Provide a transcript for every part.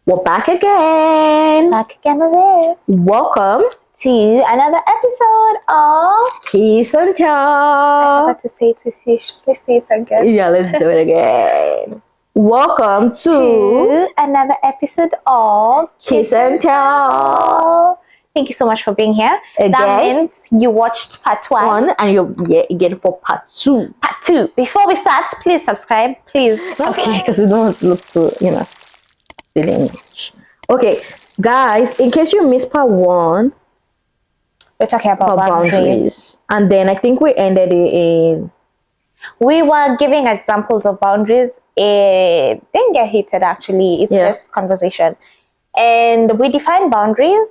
We're back again. Back again again. Welcome To another episode of Kiss and I Tell. forgot to say it with you. Let's say it again. Yeah, let's do it again. Welcome to To another episode of Kiss and Tell. Thank you so much for being here. Again. That means you watched part one. And you're again for part two. Part two. Before we start, please subscribe. Please. Okay, because we don't want to look too, silly. Okay, guys, in case you missed part one, We're talking about boundaries. and then I think we ended it in. We were giving examples of boundaries. It didn't get heated actually. It's just conversation. And we defined boundaries.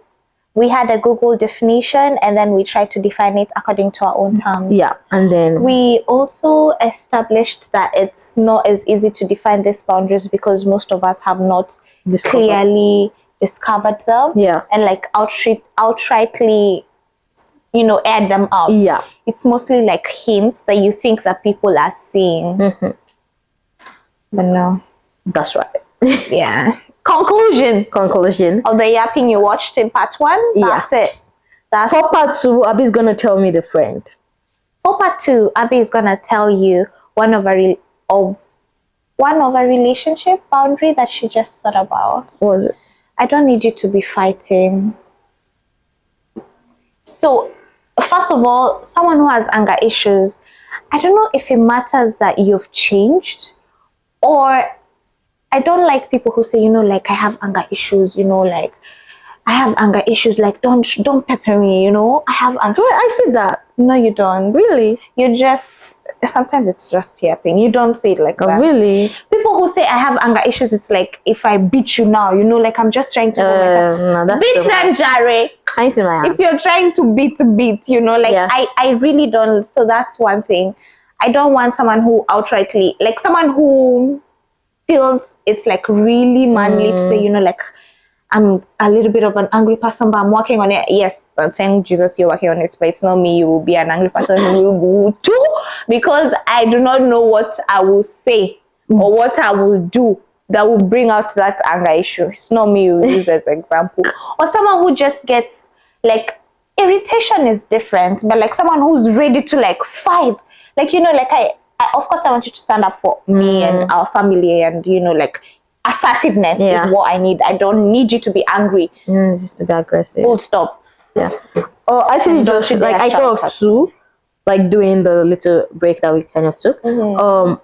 We had a Google definition and then we tried to define it according to our own terms. Yeah, and then we also established that it's not as easy to define these boundaries because most of us have not clearly discovered them. Yeah. And like outrightly air them out. Yeah. It's mostly like hints that you think that people are seeing. Mm-hmm. But no. That's right. Yeah. Conclusion of the yapping you watched in part one. That's it. For part two, Abby's gonna tell me the friend. For part two, Abby is gonna tell you one of a relationship boundary that she just thought about. What was it? I don't need you to be fighting. So, first of all, someone who has anger issues, I don't know if it matters that you've changed, or I don't like people who say, like I have anger issues, like I have anger issues, like don't pepper me, I have anger. I said that. No, you don't. Really? You just, sometimes it's just yapping. You don't say it like that. Really? People who say I have anger issues, it's like if I beat you now, like I'm just trying to no, that's beat them, Jare. I see my hand. If you're trying to beat, I really don't. So that's one thing. I don't want someone who outrightly, like someone who feels it's like really manly to say, like I'm a little bit of an angry person, but I'm working on it. Yes, thank Jesus you're working on it, but it's not me. You will be an angry person who will too, because I do not know what I will say or what I will do that will bring out that anger issue. It's not me you use as an example. Or someone who just gets like irritation is different, but like someone who's ready to like fight. Like, I of course I want you to stand up for me and our family, and like assertiveness is what I need. I don't need you to be angry. Just to be aggressive. Full stop. Yeah. Oh, actually, just like I thought of two, like doing the little break that we kind of took.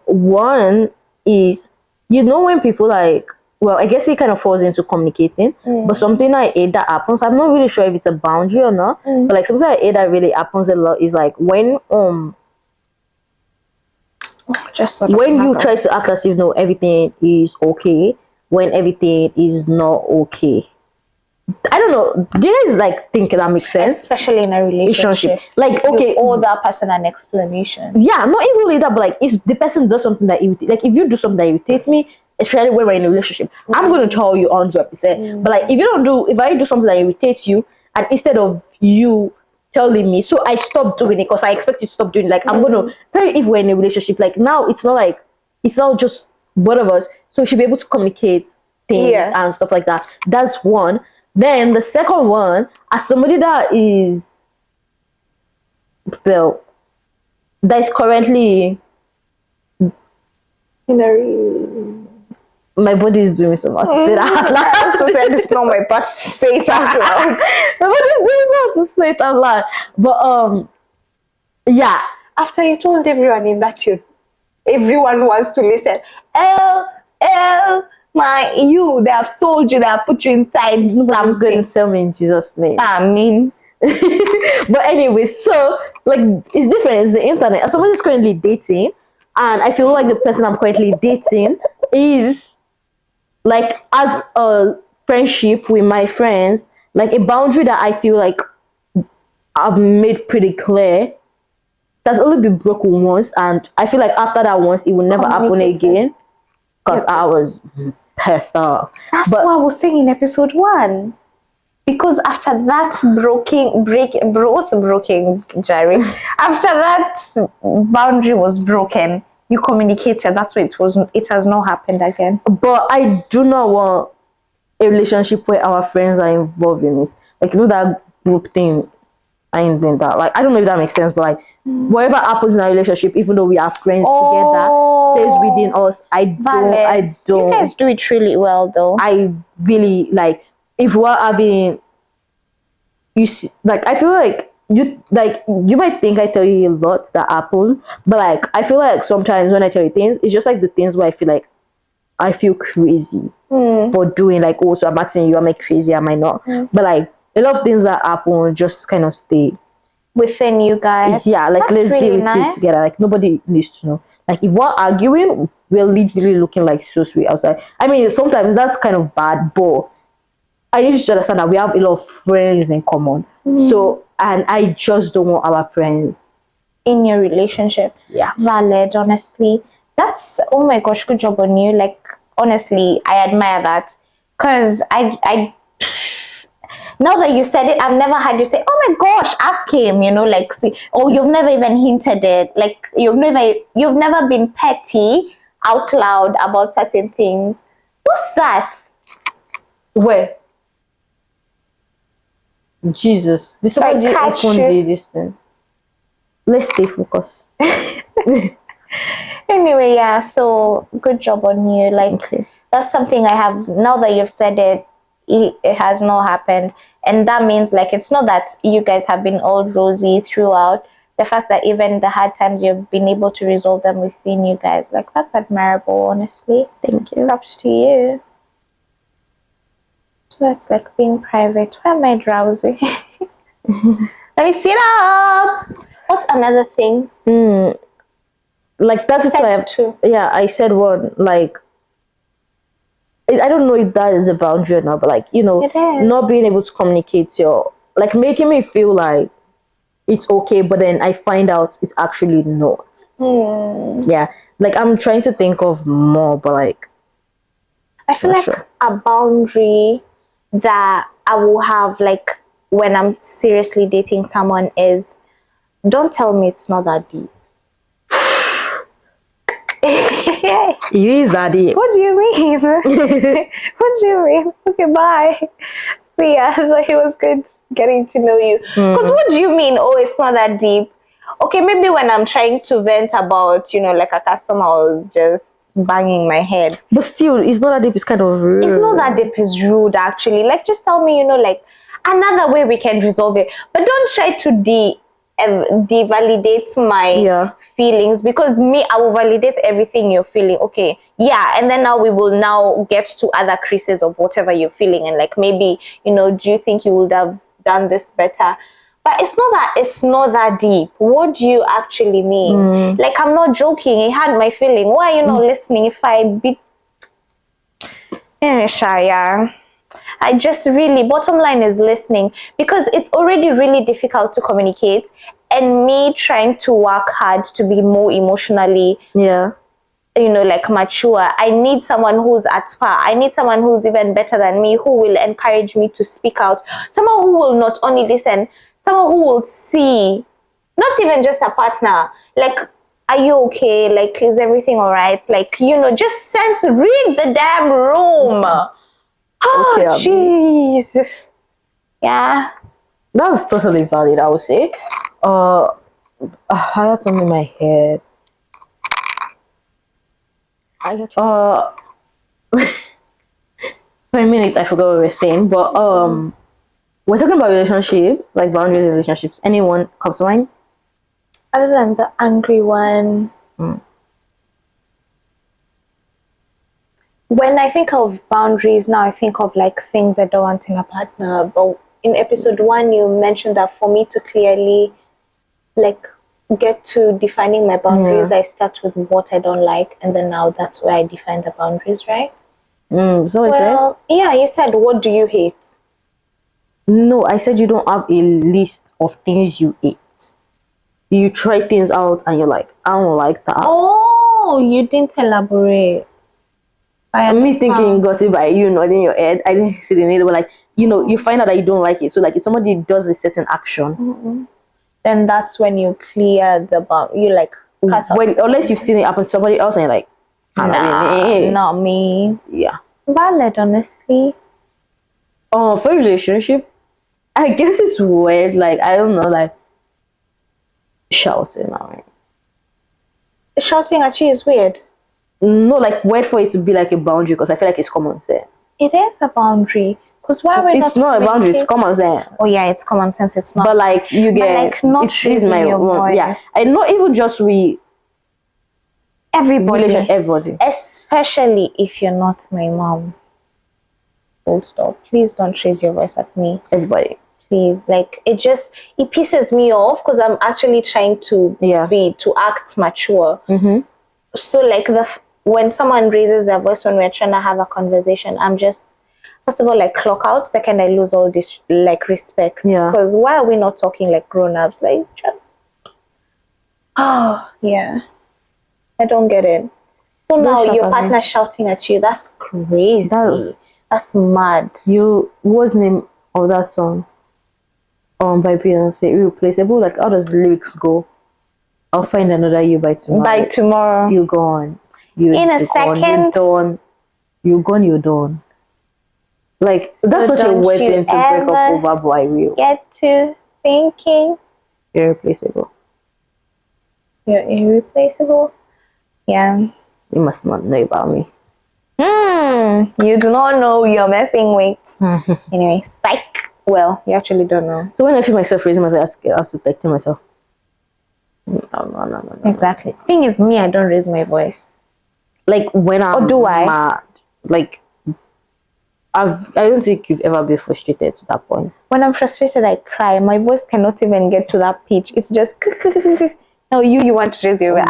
One is, when people like, well, I guess it kind of falls into communicating, but something I hate that happens. I'm not really sure if it's a boundary or not, but like something I hate that really happens a lot is like when you try to act as if everything is okay when everything is not okay. I don't know. Do you guys like think that makes sense? Especially in a relationship. Like, okay, you owe that person an explanation. Yeah, not even really that, but like if the person does something that irritates, like if you do something that irritates me, especially when we're in a relationship, I'm gonna tell you 100%. But like if I do something that irritates you, and instead of you telling me, so I stopped doing it because I expect you to stop doing it. Like I'm gonna, if we're in a relationship, like now it's not just both of us, so we should be able to communicate things and stuff like that. That's one. Then the second one, as somebody that is currently my body is doing so much to say that. It's not my part to say it out loud. My body is doing so much to say it out loud. But yeah. After you told everyone in that tune, everyone wants to listen. They have sold you, they have put you inside. I'm going to sell me in Jesus' name. Amen. But anyway, so like it's different. It's the internet. As someone is currently dating, and I feel like the person I'm currently dating is like, as a friendship with my friends, like a boundary that I feel like I've made pretty clear that's only been broken once, and I feel like after that once it will never happen again, because I was pissed off. That's what I was saying in episode 1. Because after that Jerry? After that boundary was broken, you communicated. That's why it has not happened again. But I do not want a relationship where our friends are involved in it. Like, you know, that group thing, I ain't doing that. Like, I don't know if that makes sense, but like, whatever happens in our relationship, even though we are friends together, stays within us. I don't. You guys do it really well, though. I really like, if we're having, you see, like, I feel like you might think I tell you a lot that happen, but like, I feel like sometimes when I tell you things, it's just like the things where I feel like I feel crazy for doing, like, oh, so I'm asking you, am I crazy, am I not? But like, a lot of things that happen just kind of stay within you guys. Yeah, like, That's let's really deal with nice. it together. Like, nobody needs to know. Like, if we're arguing, we're literally looking like so sweet outside. I mean, sometimes that's kind of bad, but I need you to understand that we have a lot of friends in common. So, and I just don't want our friends in your relationship. Yeah. Valid, honestly. That's, oh my gosh, good job on you. Like, honestly, I admire that. Because I now that you said it, I've never had you say, oh my gosh, ask him, you know, like, see, oh, you've never even hinted it. Like, you've never been petty out loud about certain things. What's that? Where? Jesus. This somebody catch opened you. this thing. Let's stay focused. Anyway, yeah, so good job on you. Like, Okay. that's something I have, now that you've said it, it has not happened. And that means, like, it's not that you guys have been all rosy throughout. The fact that even the hard times, you've been able to resolve them within you guys, like, that's admirable, honestly. Thank you. Props to you. So that's like being private. Why am I drowsy? Let me sit up. What's another thing? Like, that's it. I said one. Like, I don't know if that is a boundary or not, but like, you know, not being able to communicate your, like, making me feel like it's okay, but then I find out it's actually not. Yeah, like, I'm trying to think of more, but like, I feel like a boundary that I will have, like, when I'm seriously dating someone is, don't tell me it's not that deep. It is that deep. What do you mean? What do you mean? Okay, bye. See ya. It was good getting to know you. Because what do you mean? Oh, it's not that deep. Okay, maybe when I'm trying to vent about, you know, like a customer was just banging my head. But still, it's not that deep. It's kind of rude. It's not that deep. It's rude, actually. Like, just tell me, you know, like, another way we can resolve it. But don't try to devalidate my feelings, because me, I will validate everything you're feeling. Okay, yeah, and then now we will now get to other creases of whatever you're feeling, and like, maybe, you know, do you think you would have done this better? But it's not that deep. What do you actually mean? Like, I'm not joking. It had my feeling. Why are you not listening? If I beat Shaya, I just really, bottom line is listening, because it's already really difficult to communicate, and me trying to work hard to be more emotionally, you know, like, mature. I need someone who's at par. I need someone who's even better than me, who will encourage me to speak out. Someone who will not only listen, someone who will see, not even just a partner. Like, are you okay? Like, is everything all right? Like, you know, just read the damn room. Oh, Jesus. Yeah. That's totally valid, I would say. I have something in my head. For a minute, I forgot what we were saying, but we're talking about relationships, like boundaries in relationships. Anyone comes to mind? Other than the angry one. When I think of boundaries now, I think of like things I don't want in a partner. But in episode 1, you mentioned that for me to clearly like get to defining my boundaries, I start with what I don't like, and then now that's where I define the boundaries, right? So yeah, you said, what do you hate? No, I said you don't have a list of things you hate. You try things out and you're like, I don't like that. Oh, you didn't elaborate. Me thinking you got it by you nodding your head. I didn't see the needle, but like, you know, you find out that you don't like it. So like, if somebody does a certain action, then that's when you clear the bound. You like cut out. Unless you've seen it happen to somebody else and you're like, nah, not me. Yeah. Valid, honestly. For a relationship, I guess it's weird. Like, I don't know, like shouting. I mean, Shouting at you is weird. no, like weird for it to be like a boundary because I feel like it's common sense. It is a boundary. Because why are we It's not a boundary. It's common sense. Oh yeah, it's common sense. It's not. But like you get, like not raising your voice. Yeah, and not even just Everybody. Everybody. Especially if you're not my mom. Full stop. Please don't raise your voice at me. Everybody. Please. Like it pisses me off because I'm actually trying to act mature. Mm-hmm. So like when someone raises their voice when we're trying to have a conversation, I'm just first of all like clock out. Second, I lose all this like respect. Yeah. Because why are we not talking like grown-ups? Like just yeah. I don't get it. So now your partner shouting at you, that's crazy. That's mad. What's the name of that song? By Beyonce, Irreplaceable. Like, how does the lyrics go? I'll find another you by tomorrow. By tomorrow. You gone. In a second. You're gone, you're done. Like, that's such a weird thing to break up over, but I will. Get to thinking. Irreplaceable. You're irreplaceable? Yeah. You must not know about me. You do not know you're messing with. Anyway, psych. Well, you actually don't know. So when I feel myself raising my voice, I was suspecting myself. No. Exactly. Thing is, me, I don't raise my voice. Like when I'm mad. Like I don't think you've ever been frustrated to that point. When I'm frustrated, I cry. My voice cannot even get to that pitch. It's just. No, you want to raise your voice.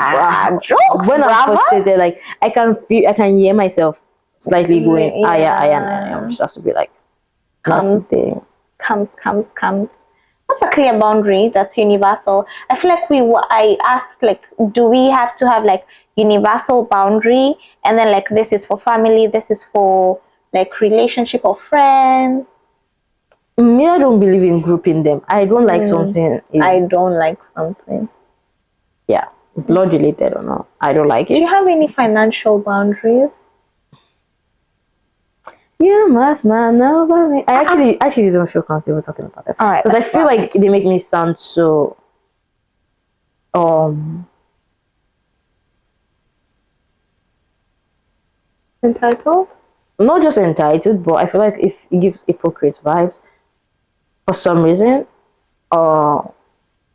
Jokes, when I'm frustrated, like I can hear myself slightly going, I am. Just have to be like, comes. That's a clear boundary. That's universal. I feel like I asked, like, do we have to have like universal boundary, and then like this is for family, this is for like relationship or friends? Me, I don't believe in grouping them. I don't like something. I don't like something. Yeah, blood related or not, I don't like it. Do you have any financial boundaries? You must not know about me. I actually don't feel comfortable talking about it. All right, because I feel like they make me sound so entitled. Not just entitled, but I feel like if it gives hypocrite vibes for some reason.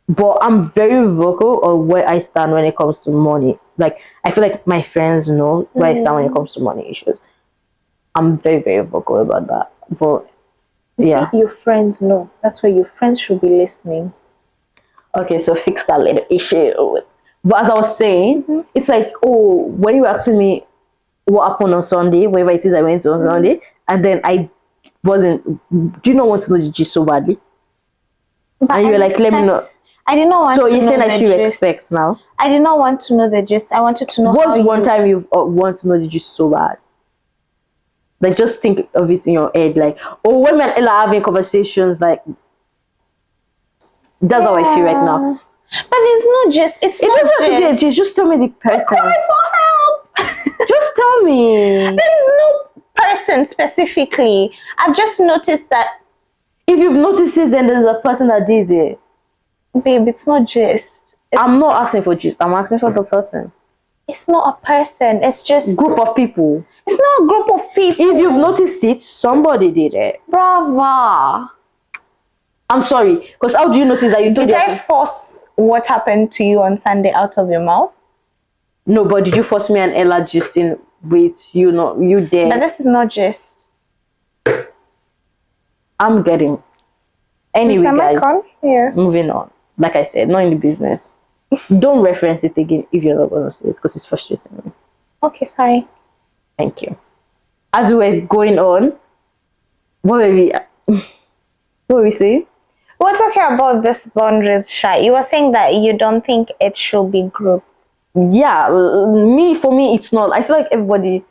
But I'm very vocal on where I stand when it comes to money. Like I feel like my friends know where I stand when it comes to money issues. I'm very, very vocal about that. But See, your friends know. That's why your friends should be listening. Okay, so fix that little issue. But as I was saying, it's like, when you were asking me what happened on Sunday, wherever it is I went to on Sunday, and then I wasn't, do you not want to know the gist so badly? But and you were like, let me know. I did not want to know. So you're saying I should expect now? I did not want to know the gist. I wanted to know. What's one time you want to know the gist so bad? Like, just think of it in your head. Like, when me and Ella having conversations, like, that's how I feel right now. But there's no gist. It doesn't gist. Just tell me the person. Cry for help. Just tell me. There's no person specifically. I've just noticed that. If you've noticed it, then there's a person that did it. Babe, it's not gist. I'm not asking for gist. I'm asking for the person. It's not a person. It's just group of people. It's not a group of people. If you've noticed it, somebody did it. Brava. I'm sorry, because how do you notice that you did it? Did I force what happened to you on Sunday out of your mouth? No, but did you force me and Ella gisting with you? No, you did. But this is not gist. I'm getting. Anyway, guys, moving on. Like I said, not in the business. Don't reference it again if you're not going to say it, because it's frustrating me. Okay, sorry. Thank you. As we were going on, what were we saying? We're talking about this boundaries, Shy. You were saying that you don't think it should be grouped. Yeah, for me, it's not. I feel like everybody,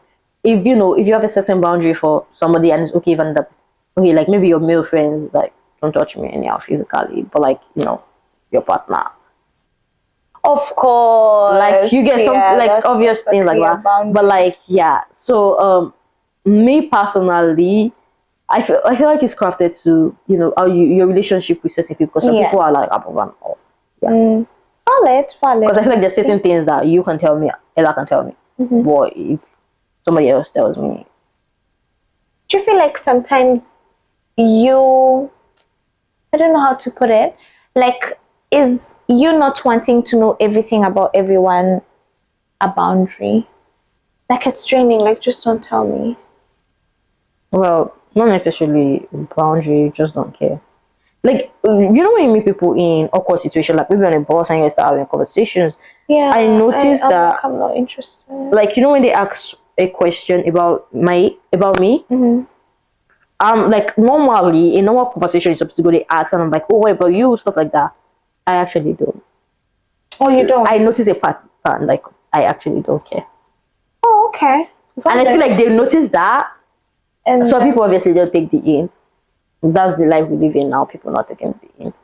if you have a certain boundary for somebody and it's okay even that, okay, like maybe your male friends, like, don't touch me anyhow physically, but like, your partner. Of course. Like, you get some, like, obvious things like that. Boundary. But like, yeah. So, me personally, I feel like it's crafted to, you know, how your relationship with certain people, because some people are like above and all. Yeah. Valid. Because I feel like there's certain things that you can tell me, Ella can tell me. But if somebody else tells me. Do you feel like sometimes you, I don't know how to put it, like, is you not wanting to know everything about everyone a boundary? Like, it's draining, like, just don't tell me. Well, not necessarily boundary, just don't care. Like, you know, when you meet people in awkward situations, like maybe on a bus and you start having conversations. Yeah, I noticed that, I'm not interested. like, you know, when they ask a question about me, like normally in normal conversation, you're supposed to go they ask, and I'm like, oh, what about you? Stuff like that. I actually don't. Oh, you don't? I notice a pattern, like I actually don't care. Oh, okay. And I feel like they notice that. And some people obviously don't take the hint. That's the life we live in now. People not taking the hint.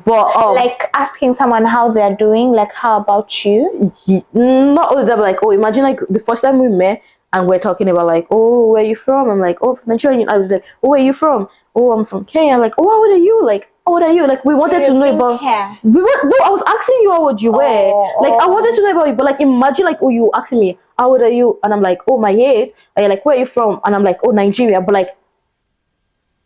But like asking someone how they're doing, like how about you? Not only that, but like, oh, imagine like the first time we met and we're talking about like, oh, where are you from? I'm like, oh, from Nigeria. I was like, oh, where are you from? Oh, I'm from Kenya. Like, oh, how old are you? Like, how old are you? Like, we wanted to know about. No, I was asking you how old you were. Like, I wanted to know about you, but like, imagine like, oh, you asking me how old are you? And I'm like, oh, my age. And you're like, where are you from? And I'm like, oh, Nigeria. But like,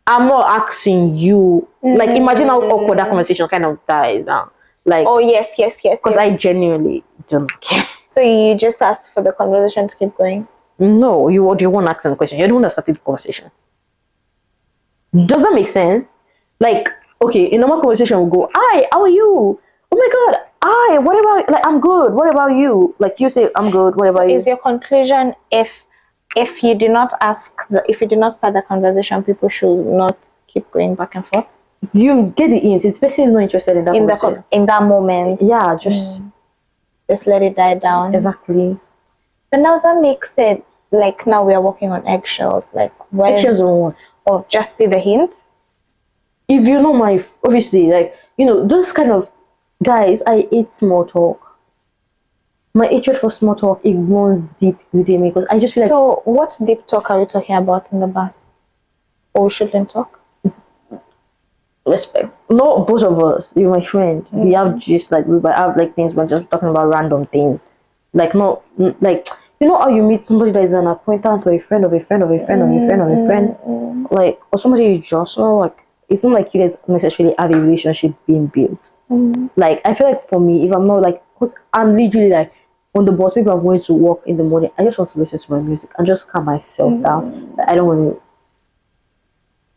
I'm not asking you. Like, imagine how awkward that conversation kind of dies down. Like, oh yes. Because I genuinely don't care. So you just asked for the conversation to keep going? No, you want to ask the question. You're the one that started the conversation. Does that make sense? Like, okay, in normal conversation we'll go, hi, how are you? Oh my god, hi, what about, like, I'm good. What about you? Like, you say I'm good. What about you? Is your conclusion, if you do not if you do not start the conversation, people should not keep going back and forth? You get the hint. This person is not interested in that conversation. In that moment. Yeah, just let it die down. Exactly. But now that makes it like now we are walking on eggshells. Like, eggshells on what? Or just see the hints. If you know my, obviously, like, you know, those kind of guys, I hate small talk. My hatred for small talk, it runs deep within me because I just feel like. So, what deep talk are we talking about in the bath? Or we shouldn't talk? Respect. Not both of us. You're my friend. We have just like we have like things. We're just talking about random things. Like, not like, you know how you meet somebody that is an acquaintance or a friend of a friend of a friend of a friend of a friend, like, or somebody you just know. Like, it's not like you guys necessarily have a relationship being built. Like, I feel like for me, if I'm not like, cause I'm literally like on the bus, maybe I'm going to work in the morning. I just want to listen to my music and just calm myself down. I don't want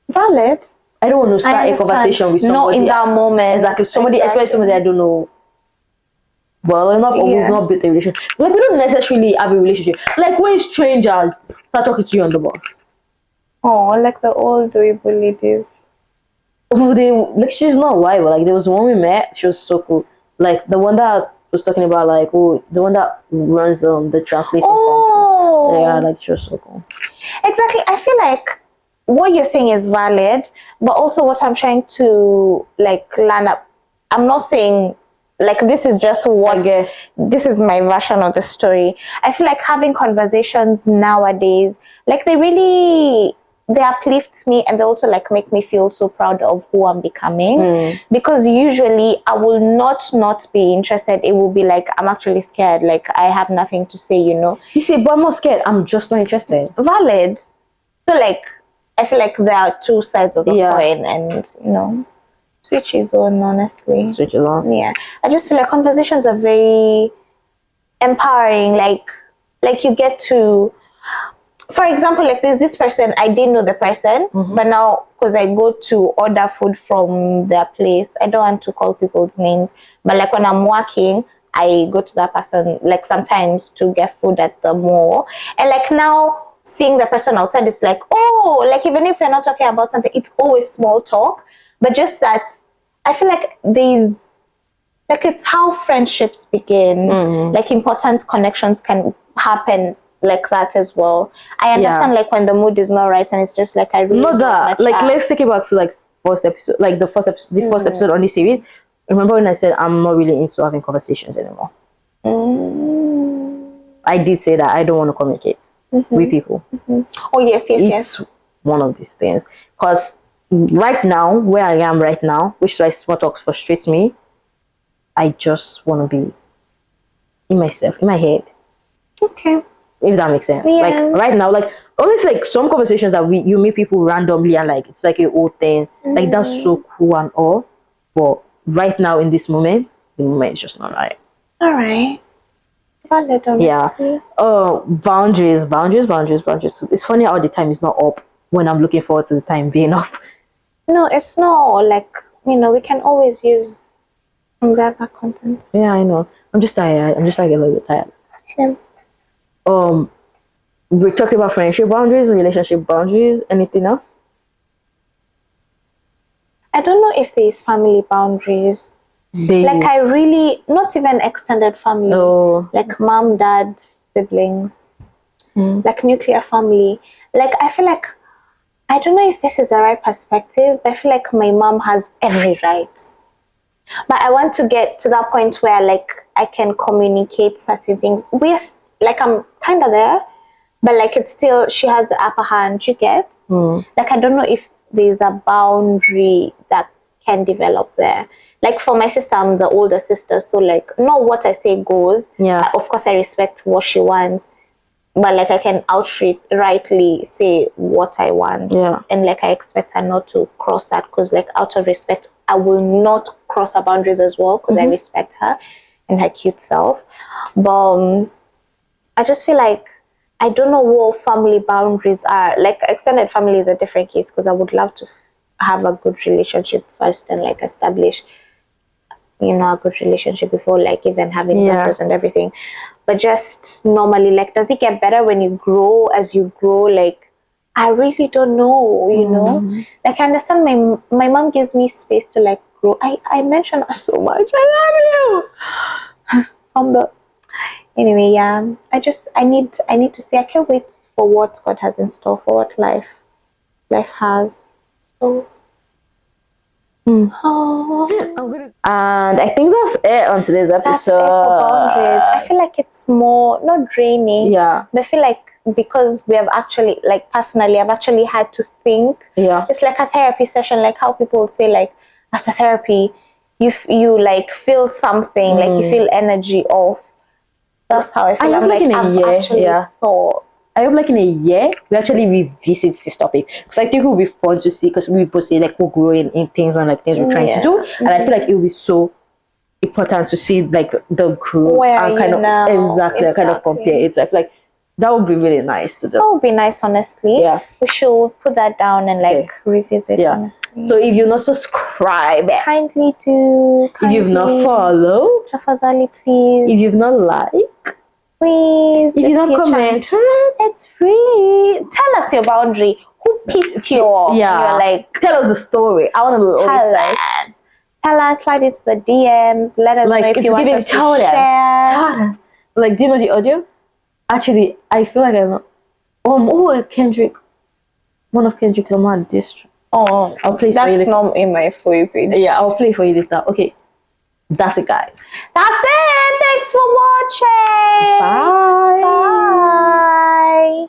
to. Valid. I don't want to start a conversation with somebody. Not in that moment. Exactly. Especially somebody I don't know well enough, or we've not built a relationship. Like, we don't necessarily have a relationship. Like, when strangers start talking to you on the bus. Oh, like the old weeble ladies. Oh, like, she's not white, but like, there was one we met. She was so cool. Like, the one that was talking about, like, oh, the one that runs the translating company. Yeah, like, she was so cool. Exactly. I feel like what you're saying is valid, but also what I'm trying to like land up. I'm not saying like this is just what this is my version of the story. I feel like having conversations nowadays, like they uplift me, and they also like make me feel so proud of who I'm becoming. Because usually I will not be interested. It will be like I'm actually scared, like I have nothing to say, you know. You see, but I'm not scared. I'm just not interested. Valid. So like, I feel like there are two sides of the coin, and you know, switch is on, honestly. Switch is on. Yeah, I just feel like conversations are very empowering. Like you get to, for example, like there's this person, I didn't know the person, but now because I go to order food from their place, I don't want to call people's names, but like when I'm working, I go to that person like sometimes to get food at the mall, and like now seeing the person outside, it's like, oh, like even if you're not talking about something, it's always small talk, but just that I feel like there's like, it's how friendships begin. Like important connections can happen like that as well. I understand like when the mood is not right and it's just like I really not that like let's take it back to like first episode, like the first episode on this series. Remember when I said I'm not really into having conversations anymore? I did say that I don't want to communicate with people. Oh yes. one of these things. Because right now, where I am right now, which like small talk frustrates me, I just want to be in myself, in my head. Okay. If that makes sense. Yeah. Like right now, like always like some conversations that you meet people randomly and like it's like a old thing. Like that's so cool and all. But right now in this moment, the moment is just not right. All right. Valid, Yeah. honestly. Boundaries. It's funny how the time is not up when I'm looking forward to the time being up. No, it's not like, we can always use that content. Yeah, I know. I'm just tired. I'm just like a little bit tired. Same. We're talking about friendship boundaries, relationship boundaries, anything else? I don't know if there's family boundaries. Like I really, not even extended family. No. Like mom, dad, siblings. Like nuclear family. Like I feel like, I don't know if this is the right perspective, but I feel like my mom has every right. But I want to get to that point where like I can communicate certain things. Like I'm kind of there, but like it's still, she has the upper hand, you get? Like I don't know if there's a boundary that can develop there. Like for my sister, I'm the older sister, so like not what I say goes. Yeah. Of course I respect what she wants, but like I can outrightly say what I want. Yeah. And like I expect her not to cross that, because like out of respect, I will not cross her boundaries as well, because I respect her and her cute self. But I just feel like I don't know what family boundaries are. Like extended family is a different case, because I would love to have a good relationship first and like establish, a good relationship before like even having daughters and everything. But just normally, like, does it get better when you grow? As you grow, like, I really don't know. Like I understand my mom gives me space to like grow. I mention her so much. I love you. Anyway, yeah. I need to see. I can't wait for what God has in store, for what life has. So and I think that's it on today's episode. That's it for boundaries. I feel like it's more not draining. Yeah. But I feel like because we have actually, like personally, I've actually had to think. Yeah. It's like a therapy session, like how people say like after therapy, you like feel something, like you feel energy off. That's how I feel. I'm like, I've actually thought. I hope like in a year we actually revisit this topic, because I think it will be fun to see, because we both say like we're growing in things and like things we're trying to do, and I feel like it will be so important to see like the growth and kind of exactly kind of compare it. So I feel like that would be really nice to do. That would be nice, honestly. Yeah, we should put that down and like revisit. Yeah. Honestly. So if you're not subscribed, kindly do. If you've not followed, please. If you've not liked, please. If you don't comment, it's free. Tell us your boundary. Who pissed you off? Yeah. You're like, tell us the story. I want to tell us. Tell us, slide into the DMs. Let us know if you want us to share. Like, do you know the audio? Actually, I feel like I'm. Kendrick. One of Kendrick Lamar district. Oh, I'll play. That's not in my For You page. Yeah, I'll play for you later. Okay, that's it, guys. That's it. Thanks for watching. Bye. Bye.